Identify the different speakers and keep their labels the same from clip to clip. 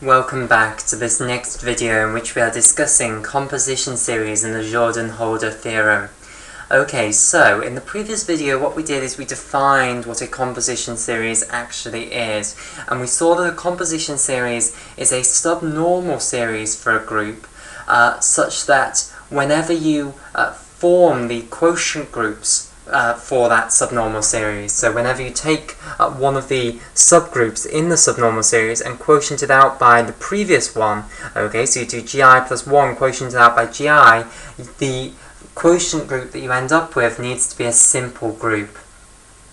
Speaker 1: Welcome back to this next video in which we are discussing composition series and the Jordan-Hőlder Theorem. Okay, so in the previous video what we did is we defined what a composition series actually is, and we saw that a composition series is a subnormal series for a group such that whenever you form the quotient groups for that subnormal series. So whenever you take one of the subgroups in the subnormal series and quotient it out by the previous one, okay, so you do gi plus 1 quotient it out by gi, the quotient group that you end up with needs to be a simple group.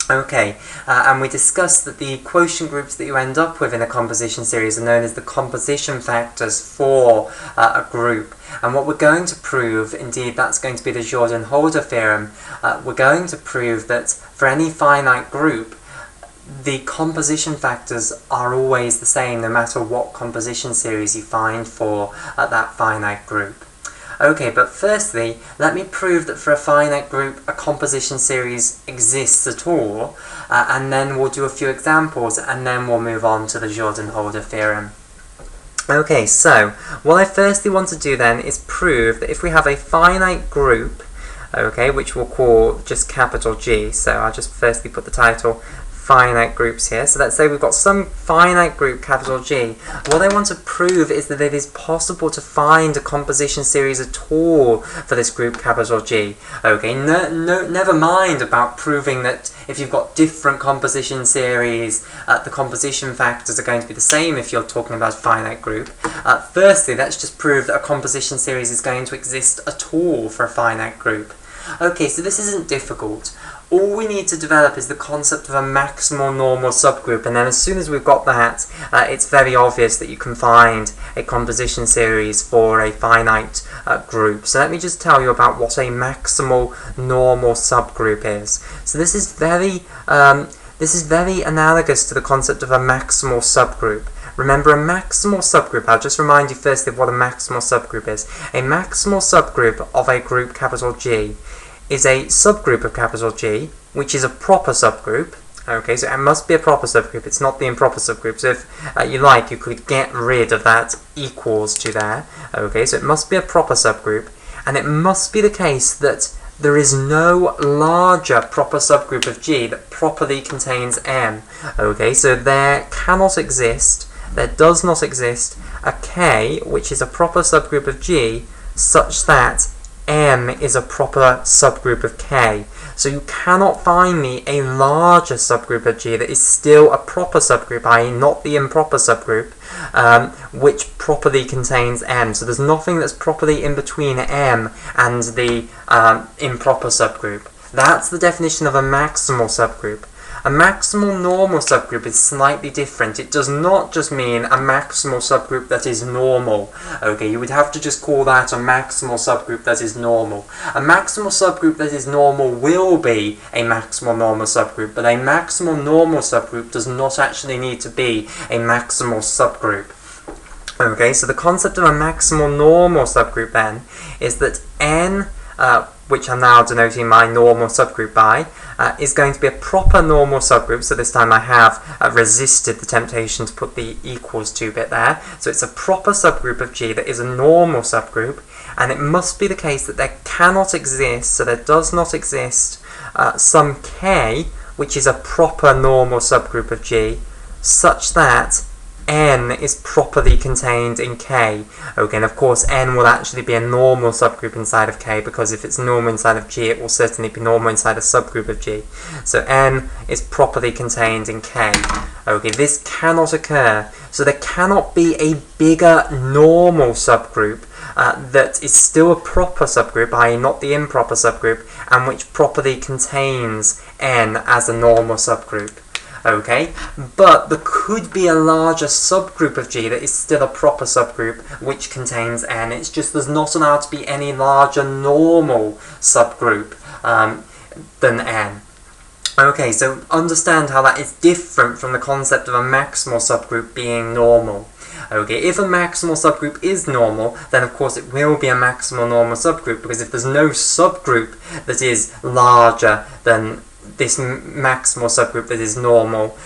Speaker 1: Okay, and we discussed that the quotient groups that you end up with in a composition series are known as the composition factors for a group. And what we're going to prove, indeed that's going to be the Jordan-Hőlder Theorem, we're going to prove that for any finite group, the composition factors are always the same no matter what composition series you find for that finite group. Okay, but firstly, let me prove that for a finite group a composition series exists at all, and then we'll do a few examples, and then we'll move on to the Jordan-Hőlder Theorem. Okay, so what I firstly want to do then is prove that if we have a finite group, okay, which we'll call just capital G, so I'll just firstly put the title finite groups here. So let's say we've got some finite group, capital G. What I want to prove is that it is possible to find a composition series at all for this group, capital G. Okay, never mind about proving that if you've got different composition series, the composition factors are going to be the same if you're talking about a finite group. Firstly, let's just prove that a composition series is going to exist at all for a finite group. Okay, so this isn't difficult. All we need to develop is the concept of a maximal normal subgroup, and then as soon as we've got that, it's very obvious that you can find a composition series for a finite group. So let me just tell you about what a maximal normal subgroup is. So this is very analogous to the concept of a maximal subgroup. Remember, a maximal subgroup, I'll just remind you firstly of what a maximal subgroup is. A maximal subgroup of a group, capital G, is a subgroup of capital G, which is a proper subgroup. Okay, so it must be a proper subgroup, it's not the improper subgroup. So if you like, you could get rid of that equals to there. Okay, so it must be a proper subgroup, and it must be the case that there is no larger proper subgroup of G that properly contains M. Okay, so there does not exist a K which is a proper subgroup of G such that M is a proper subgroup of K. So you cannot find me a larger subgroup of G that is still a proper subgroup, i.e. not the improper subgroup, which properly contains M. So there's nothing that's properly in between M and the improper subgroup. That's the definition of a maximal subgroup. A maximal normal subgroup is slightly different. It does not just mean a maximal subgroup that is normal. Okay, you would have to just call that a maximal subgroup that is normal. A maximal subgroup that is normal will be a maximal normal subgroup, but a maximal normal subgroup does not actually need to be a maximal subgroup. Okay, so the concept of a maximal normal subgroup then is that N, which I'm now denoting my normal subgroup by, is going to be a proper normal subgroup. So this time I have resisted the temptation to put the equals to bit there. So it's a proper subgroup of G that is a normal subgroup, and it must be the case that there cannot exist, so there does not exist, some K which is a proper normal subgroup of G such that N is properly contained in K. Okay, and of course N will actually be a normal subgroup inside of K, because if it's normal inside of G, it will certainly be normal inside a subgroup of G. So N is properly contained in K. Okay, this cannot occur. So there cannot be a bigger normal subgroup that is still a proper subgroup, i.e. not the improper subgroup, and which properly contains N as a normal subgroup. Okay, but there could be a larger subgroup of G that is still a proper subgroup which contains N. It's just there's not allowed to be any larger normal subgroup than N. Okay, so understand how that is different from the concept of a maximal subgroup being normal. Okay, if a maximal subgroup is normal, then of course it will be a maximal normal subgroup, because if there's no subgroup that is larger than this maximal subgroup that is normal,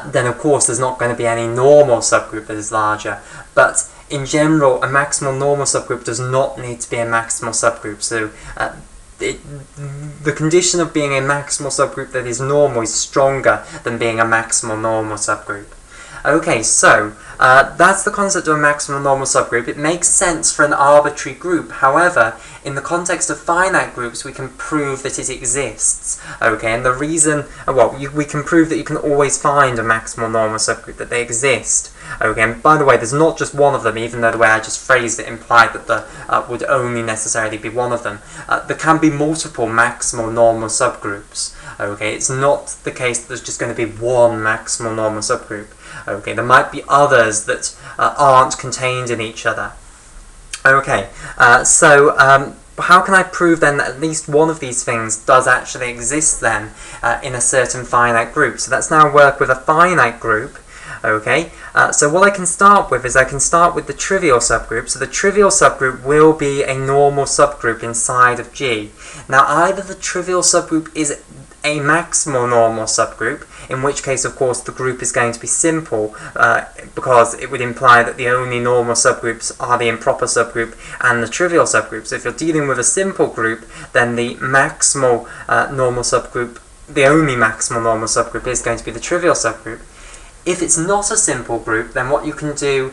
Speaker 1: then of course there's not going to be any normal subgroup that is larger. But in general, a maximal normal subgroup does not need to be a maximal subgroup. So the condition of being a maximal subgroup that is normal is stronger than being a maximal normal subgroup. Okay, so that's the concept of a maximal normal subgroup. It makes sense for an arbitrary group. However, in the context of finite groups, we can prove that it exists. Okay, and the reason, we can prove that you can always find a maximal normal subgroup, that they exist. Okay, and by the way, there's not just one of them, even though the way I just phrased it implied that there would only necessarily be one of them. There can be multiple maximal normal subgroups. Okay, it's not the case that there's just going to be one maximal normal subgroup. Okay, there might be others that aren't contained in each other. Okay, so how can I prove then that at least one of these things does actually exist then in a certain finite group? So let's now work with a finite group. Okay, so what I can start with is I can start with the trivial subgroup. So the trivial subgroup will be a normal subgroup inside of G. Now either the trivial subgroup is a maximal normal subgroup, in which case of course the group is going to be simple, because it would imply that the only normal subgroups are the improper subgroup and the trivial subgroup. So if you're dealing with a simple group, then the maximal normal subgroup, the only maximal normal subgroup is going to be the trivial subgroup. If it's not a simple group, then what you can do,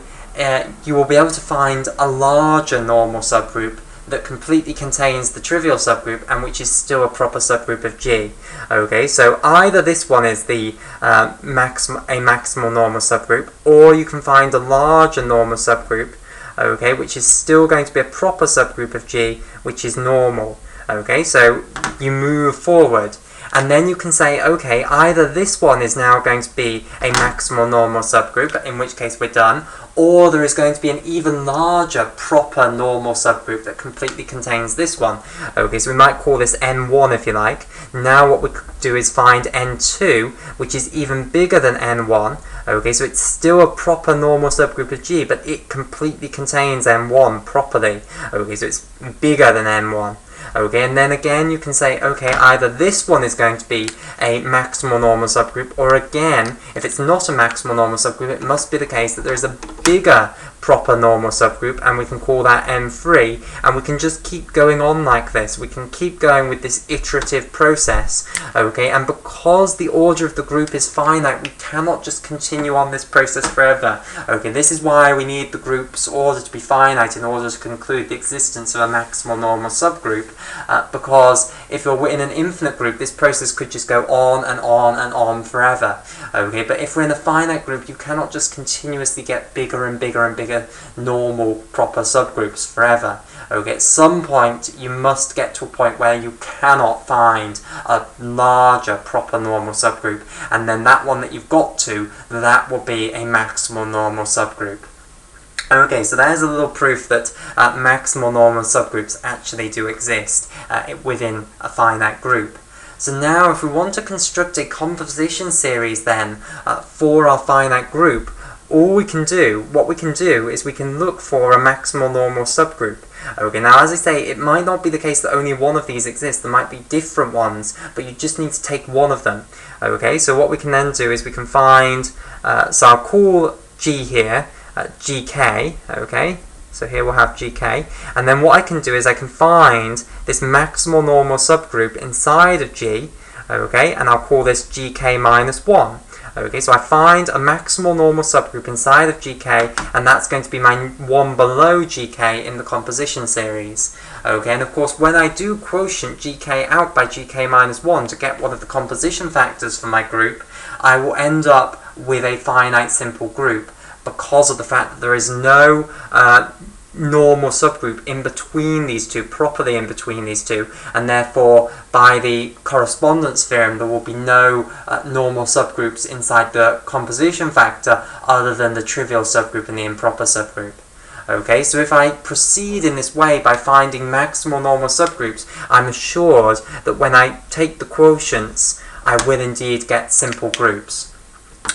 Speaker 1: you will be able to find a larger normal subgroup that completely contains the trivial subgroup and which is still a proper subgroup of G. Okay, so either this one is the maximal normal subgroup, or you can find a larger normal subgroup, okay, which is still going to be a proper subgroup of G, which is normal. Okay, so you move forward. And then you can say, okay, either this one is now going to be a maximal normal subgroup, in which case we're done, or there is going to be an even larger proper normal subgroup that completely contains this one. Okay, so we might call this N1 if you like. Now what we could do is find N2, which is even bigger than N1. Okay, so it's still a proper normal subgroup of G, but it completely contains N1 properly. Okay, so it's bigger than N1. Okay, and then again you can say, okay, either this one is going to be a maximal normal subgroup, or again, if it's not a maximal normal subgroup, it must be the case that there is a bigger proper normal subgroup, and we can call that M3, and we can just keep going on like this. We can keep going with this iterative process, okay, and because the order of the group is finite, we cannot just continue on this process forever. Okay, this is why we need the group's order to be finite in order to conclude the existence of a maximal normal subgroup, because if you're in an infinite group, this process could just go on and on and on forever. Okay, but if we're in a finite group, you cannot just continuously get bigger and bigger and bigger normal proper subgroups forever. Okay, at some point you must get to a point where you cannot find a larger proper normal subgroup, and then that one that you've got to, that will be a maximal normal subgroup. Okay, so there's a little proof that maximal normal subgroups actually do exist within a finite group. So now if we want to construct a composition series then for our finite group, what we can do is we can look for a maximal normal subgroup. Okay, now as I say, it might not be the case that only one of these exists, there might be different ones, but you just need to take one of them. Okay, so what we can then do is we can find, so I'll call G here, GK, okay, so here we'll have GK, and then what I can do is I can find this maximal normal subgroup inside of G, okay, and I'll call this GK minus 1. Okay, so I find a maximal normal subgroup inside of GK, and that's going to be my one below GK in the composition series. Okay, and of course when I do quotient GK out by GK minus 1 to get one of the composition factors for my group, I will end up with a finite simple group, because of the fact that there is no normal subgroup in between these two, properly in between these two, and therefore by the correspondence theorem there will be no normal subgroups inside the composition factor other than the trivial subgroup and the improper subgroup. Okay, so if I proceed in this way by finding maximal normal subgroups, I'm assured that when I take the quotients I will indeed get simple groups.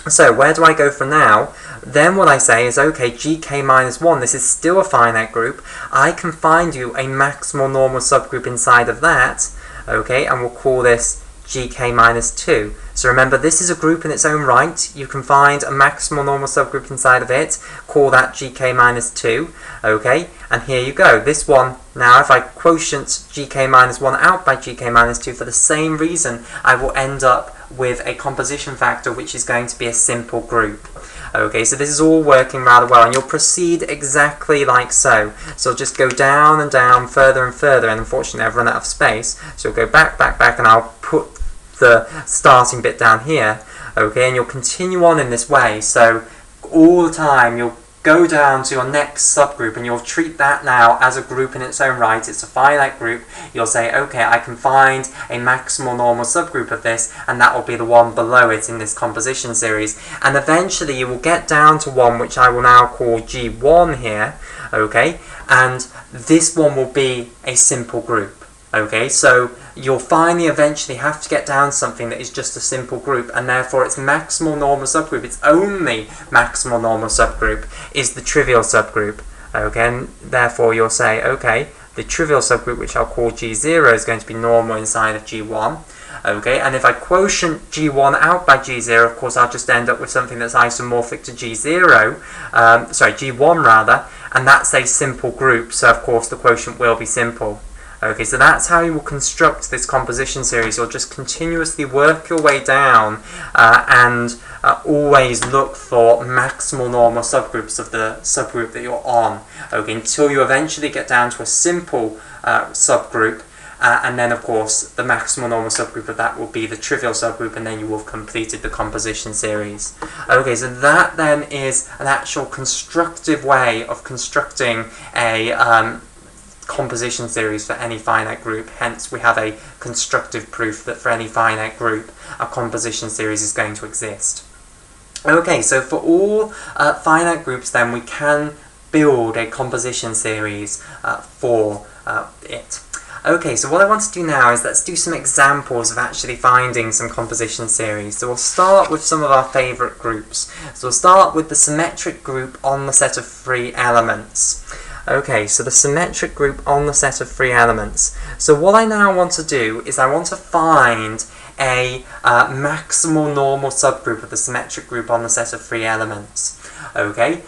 Speaker 1: So where do I go from now? Then what I say is, okay, GK minus 1, this is still a finite group. I can find you a maximal normal subgroup inside of that, okay, and we'll call this gk minus 2. So remember, this is a group in its own right. You can find a maximal normal subgroup inside of it. Call that gk minus 2. Okay, and here you go. This one, now if I quotient gk minus 1 out by gk minus 2 for the same reason, I will end up with a composition factor which is going to be a simple group. Okay, so this is all working rather well, and you'll proceed exactly like so. So you'll just go down and down, further and further, and unfortunately I've run out of space, so you'll go back, back, back, and I'll put the starting bit down here. Okay, and you'll continue on in this way, so all the time you'll go down to your next subgroup, and you'll treat that now as a group in its own right. It's a finite group. You'll say, okay, I can find a maximal normal subgroup of this, and that will be the one below it in this composition series. And eventually you will get down to one which I will now call G1 here, okay, and this one will be a simple group. Okay, so you'll finally eventually have to get down to something that is just a simple group, and therefore its maximal normal subgroup, its only maximal normal subgroup, is the trivial subgroup. Okay, and therefore you'll say, okay, the trivial subgroup, which I'll call G0, is going to be normal inside of G1. Okay, and if I quotient G1 out by G0, of course I'll just end up with something that's isomorphic to G1 rather, and that's a simple group, so of course the quotient will be simple. Okay, so that's how you will construct this composition series. You'll just continuously work your way down and always look for maximal normal subgroups of the subgroup that you're on. Okay, until you eventually get down to a simple subgroup, and then of course the maximal normal subgroup of that will be the trivial subgroup, and then you will have completed the composition series. Okay, so that then is an actual constructive way of constructing a composition series for any finite group. Hence we have a constructive proof that for any finite group a composition series is going to exist. Okay, so for all finite groups then we can build a composition series for it. Okay, so what I want to do now is let's do some examples of actually finding some composition series. So we'll start with some of our favourite groups. So we'll start with the symmetric group on the set of 3 elements. Okay, so the symmetric group on the set of 3 elements. So what I now want to do is I want to find a maximal normal subgroup of the symmetric group on the set of 3 elements. Okay,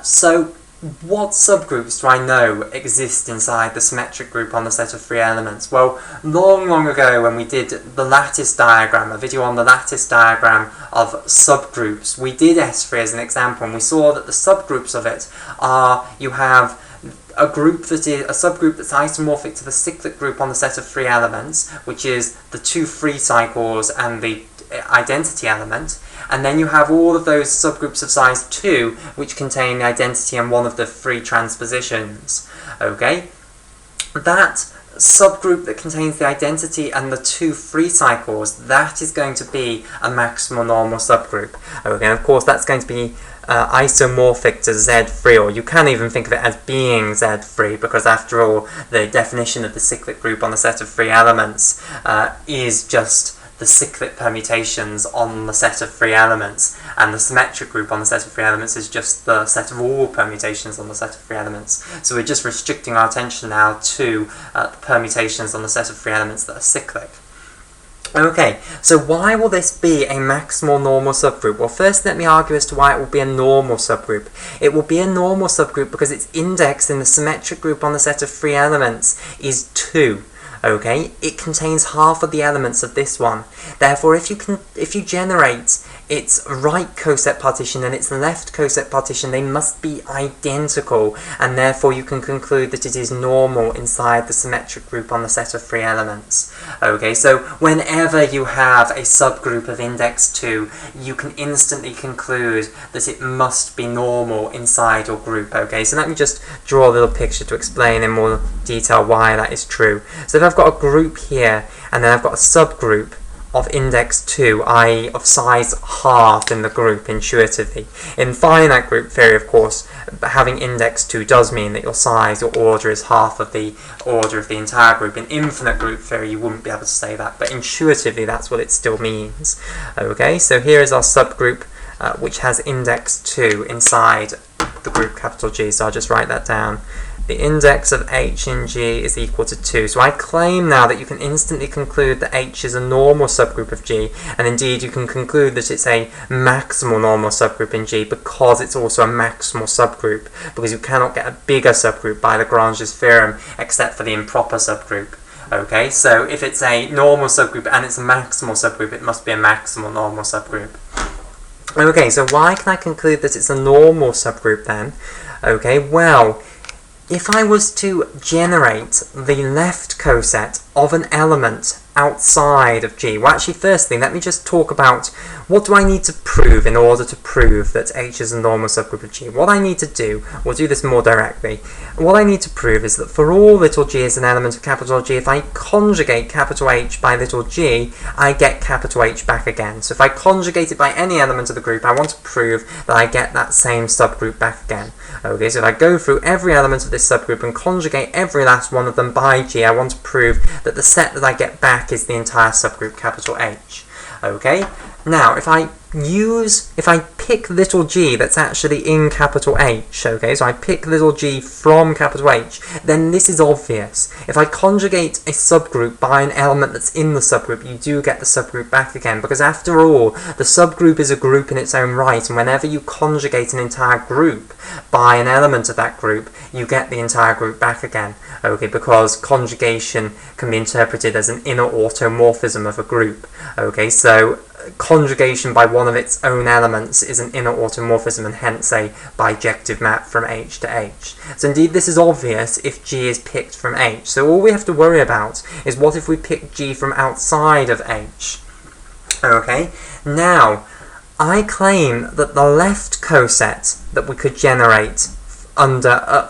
Speaker 1: so what subgroups do I know exist inside the symmetric group on the set of 3 elements? Well, long ago when we did the lattice diagram, a video on the lattice diagram of subgroups, we did S3 as an example, and we saw that the subgroups of it are, you have a group that is a subgroup that's isomorphic to the cyclic group on the set of 3 elements, which is the 2 free cycles and the identity element, and then you have all of those subgroups of size 2 which contain the identity and one of the free transpositions. Okay, that subgroup that contains the identity and the 2 free cycles, that is going to be a maximal normal subgroup. Okay, and of course that's going to be isomorphic to Z3, or you can even think of it as being Z3, because after all the definition of the cyclic group on the set of 3 elements is just the cyclic permutations on the set of 3 elements, and the symmetric group on the set of 3 elements is just the set of all permutations on the set of 3 elements. So we're just restricting our attention now to the permutations on the set of 3 elements that are cyclic. Okay, so why will this be a maximal normal subgroup? Well, first let me argue as to why it will be a normal subgroup. It will be a normal subgroup because its index in the symmetric group on the set of 3 elements is 2. Okay, it contains half of the elements of this one. Therefore, if you generate its right coset partition and its left coset partition, they must be identical, and therefore you can conclude that it is normal inside the symmetric group on the set of 3 elements. Okay, so whenever you have a subgroup of index 2, you can instantly conclude that it must be normal inside your group. Okay, so let me just draw a little picture to explain in more detail why that is true. So if I've got a group here, and then I've got a subgroup of index 2, i.e. of size half in the group intuitively. In finite group theory, of course, having index 2 does mean that your size, your order, is half of the order of the entire group. In infinite group theory, you wouldn't be able to say that, but intuitively that's what it still means. Okay, so here is our subgroup which has index 2 inside the group capital G, so I'll just write that down. the index of H in G is equal to 2. So I claim now that you can instantly conclude that H is a normal subgroup of G, and indeed you can conclude that it's a maximal normal subgroup in G because it's also a maximal subgroup, because you cannot get a bigger subgroup by Lagrange's theorem except for the improper subgroup. Okay, so if it's a normal subgroup and it's a maximal subgroup, it must be a maximal normal subgroup. Okay, so why can I conclude that it's a normal subgroup then? Okay, well, if I was to generate the left coset of an element outside of G, well actually firstly let me just talk about what do I need to prove in order to prove that H is a normal subgroup of G. What I need to do, we'll do this more directly, what I need to prove is that for all little g is an element of capital G, if I conjugate capital H by little g, I get capital H back again. So if I conjugate it by any element of the group, I want to prove that I get that same subgroup back again. Okay, so if I go through every element of this subgroup and conjugate every last one of them by G, I want to prove that the set that I get back is the entire subgroup capital H. Okay, now if I pick little g that's actually in capital H, okay, so I pick little g from capital H, then this is obvious. If I conjugate a subgroup by an element that's in the subgroup, you do get the subgroup back again, because after all, the subgroup is a group in its own right, and whenever you conjugate an entire group by an element of that group, you get the entire group back again, okay, because conjugation can be interpreted as an inner automorphism of a group, okay, so conjugation by one of its own elements is an inner automorphism and hence a bijective map from H to H. So indeed this is obvious if G is picked from H. So all we have to worry about is what if we pick G from outside of H. Okay, now I claim that the left coset that we could generate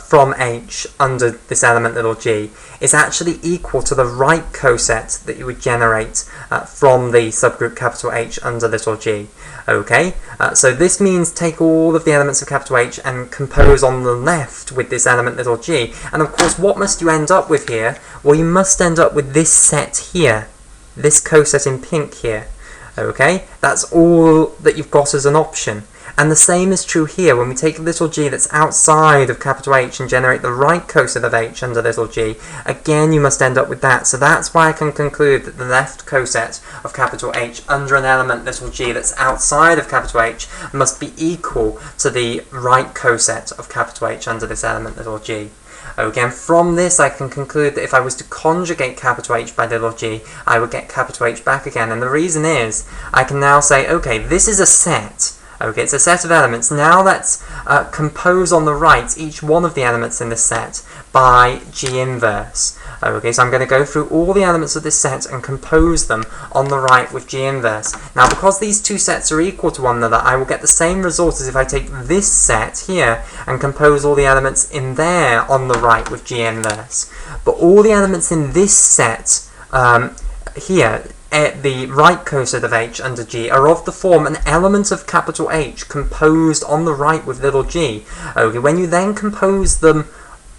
Speaker 1: from H under this element little g is actually equal to the right coset that you would generate from the subgroup capital H under little g. Okay, so this means take all of the elements of capital H and compose on the left with this element little g, and of course what must you end up with here? Well, you must end up with this set here, this coset in pink here. Okay, that's all that you've got as an option. And the same is true here when we take little g that's outside of capital H and generate the right coset of H under little g. Again, you must end up with that. So that's why I can conclude that the left coset of capital H under an element little g that's outside of capital H must be equal to the right coset of capital H under this element little g. Okay, and from this I can conclude that if I was to conjugate capital H by little g, I would get capital H back again. And the reason is, I can now say, okay, this is a set. Okay, it's a set of elements. Now let's compose on the right each one of the elements in this set by G inverse. Okay, so I'm going to go through all the elements of this set and compose them on the right with G inverse. Now, because these two sets are equal to one another, I will get the same result as if I take this set here and compose all the elements in there on the right with G inverse. But all the elements in this set here, the right coset of H under G, are of the form an element of capital H composed on the right with little g. Okay, when you then compose them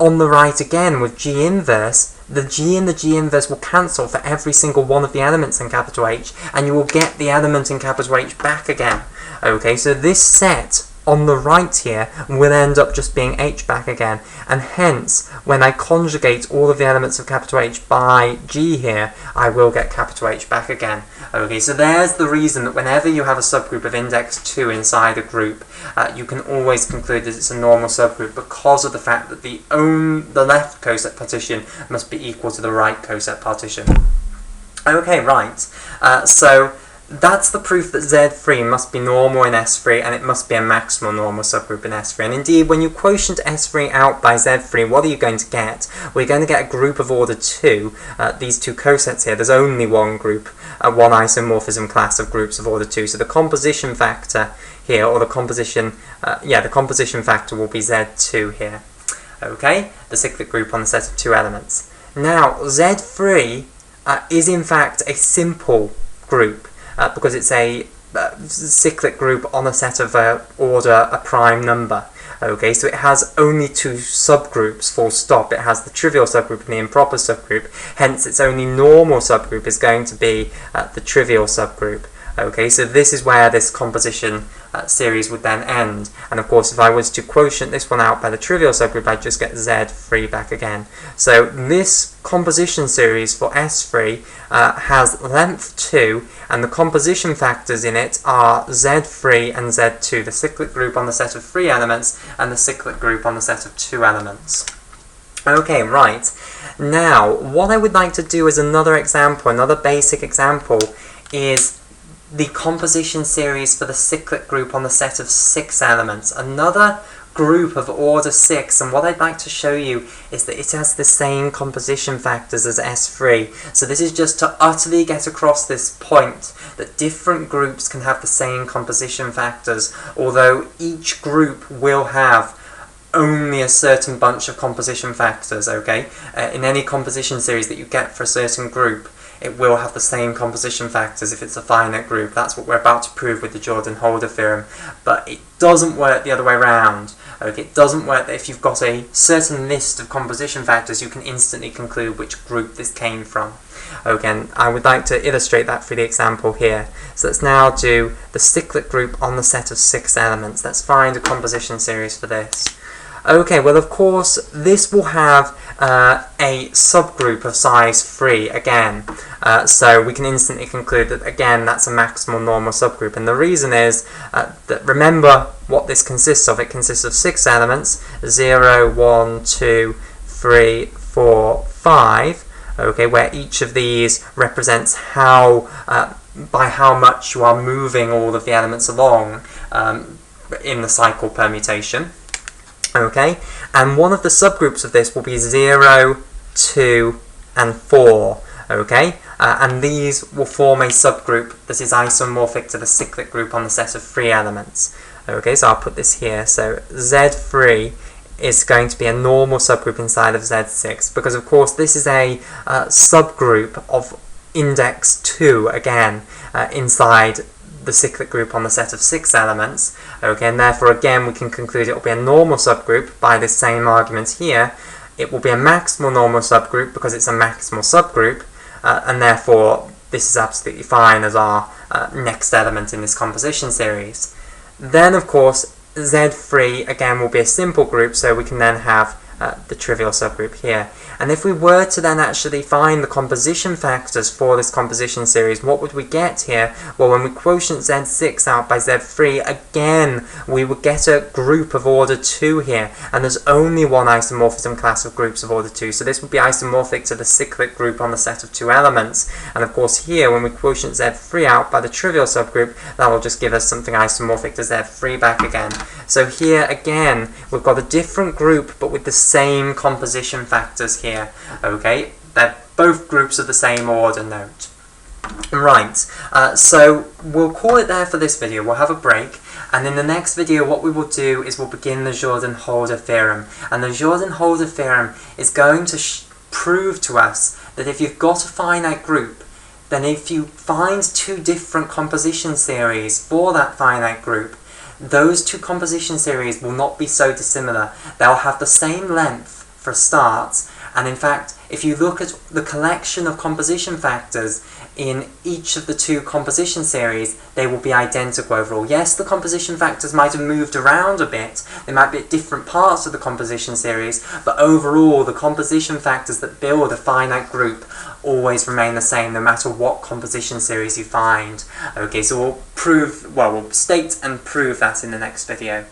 Speaker 1: on the right again with G inverse, the G and the G inverse will cancel for every single one of the elements in capital H, and you will get the element in capital H back again. Okay, so this set on the right here will end up just being H back again, and hence when I conjugate all of the elements of capital H by G here, I will get capital H back again. Okay, so there's the reason that whenever you have a subgroup of index 2 inside a group, you can always conclude that it's a normal subgroup because of the fact that the left coset partition must be equal to the right coset partition. Okay, right, so that's the proof that Z3 must be normal in S3 and it must be a maximal normal subgroup in S3. And indeed, when you quotient S3 out by Z3, what are you going to get? We're going to get a group of order 2, these two cosets here. There's only one group, one isomorphism class of groups of order 2. So the composition factor here, or the composition factor will be Z2 here. Okay, the cyclic group on the set of two elements. Now, Z3 is in fact a simple group. Because it's a cyclic group on a set of order a prime number. Okay, so it has only two subgroups, full stop. It has the trivial subgroup and the improper subgroup, hence its only normal subgroup is going to be the trivial subgroup. Okay, so this is where this composition series would then end. And of course, if I was to quotient this one out by the trivial subgroup, I'd just get Z3 back again. So this composition series for S3 has length 2, and the composition factors in it are Z3 and Z2, the cyclic group on the set of 3 elements and the cyclic group on the set of 2 elements. Okay, right. Now, what I would like to do as another example, another basic example, is the composition series for the cyclic group on the set of 6 elements. Another group of order 6, and what I'd like to show you is that it has the same composition factors as S3. So this is just to utterly get across this point that different groups can have the same composition factors, although each group will have only a certain bunch of composition factors, okay? In any composition series that you get for a certain group, it will have the same composition factors if it's a finite group. That's what we're about to prove with the Jordan-Hőlder Theorem. But it doesn't work the other way around. Okay? It doesn't work that if you've got a certain list of composition factors, you can instantly conclude which group this came from. Okay, and I would like to illustrate that through the example here. So let's now do the cyclic group on the set of 6 elements. Let's find a composition series for this. Okay, well of course this will have a subgroup of size 3 again, so we can instantly conclude that again that's a maximal normal subgroup, and the reason is that remember what this consists of. It consists of 6 elements, 0, 1, 2, 3, 4, 5, okay, where each of these represents how by how much you are moving all of the elements along in the cycle permutation. Okay, and one of the subgroups of this will be 0, 2, and 4, okay, and these will form a subgroup that is isomorphic to the cyclic group on the set of 3 elements. Okay, so I'll put this here. So Z3 is going to be a normal subgroup inside of Z6, because of course this is a subgroup of index 2 again inside the cyclic group on the set of 6 elements. Okay, and therefore again we can conclude it will be a normal subgroup by this same argument here. It will be a maximal normal subgroup because it's a maximal subgroup, and therefore this is absolutely fine as our next element in this composition series. Then of course Z3 again will be a simple group, so we can then have the trivial subgroup here. And if we were to then actually find the composition factors for this composition series, what would we get here? Well, when we quotient Z6 out by Z3, again, we would get a group of order 2 here, and there's only one isomorphism class of groups of order 2, so this would be isomorphic to the cyclic group on the set of 2 elements. And of course here, when we quotient Z3 out by the trivial subgroup, that will just give us something isomorphic to Z3 back again. So here, again, we've got a different group, but with the same composition factors here. Okay, they're both groups of the same order, note. Right, so we'll call it there for this video. We'll have a break, and in the next video what we will do is we'll begin the Jordan-Hőlder Theorem. And the Jordan-Hőlder Theorem is going to prove to us that if you've got a finite group, then if you find 2 different composition series for that finite group, those 2 composition series will not be so dissimilar. They'll have the same length for a start, and in fact, if you look at the collection of composition factors in each of the 2 composition series, they will be identical overall. Yes, the composition factors might have moved around a bit, they might be at different parts of the composition series, but overall the composition factors that build a finite group always remain the same no matter what composition series you find. Okay, so we'll state and prove that in the next video.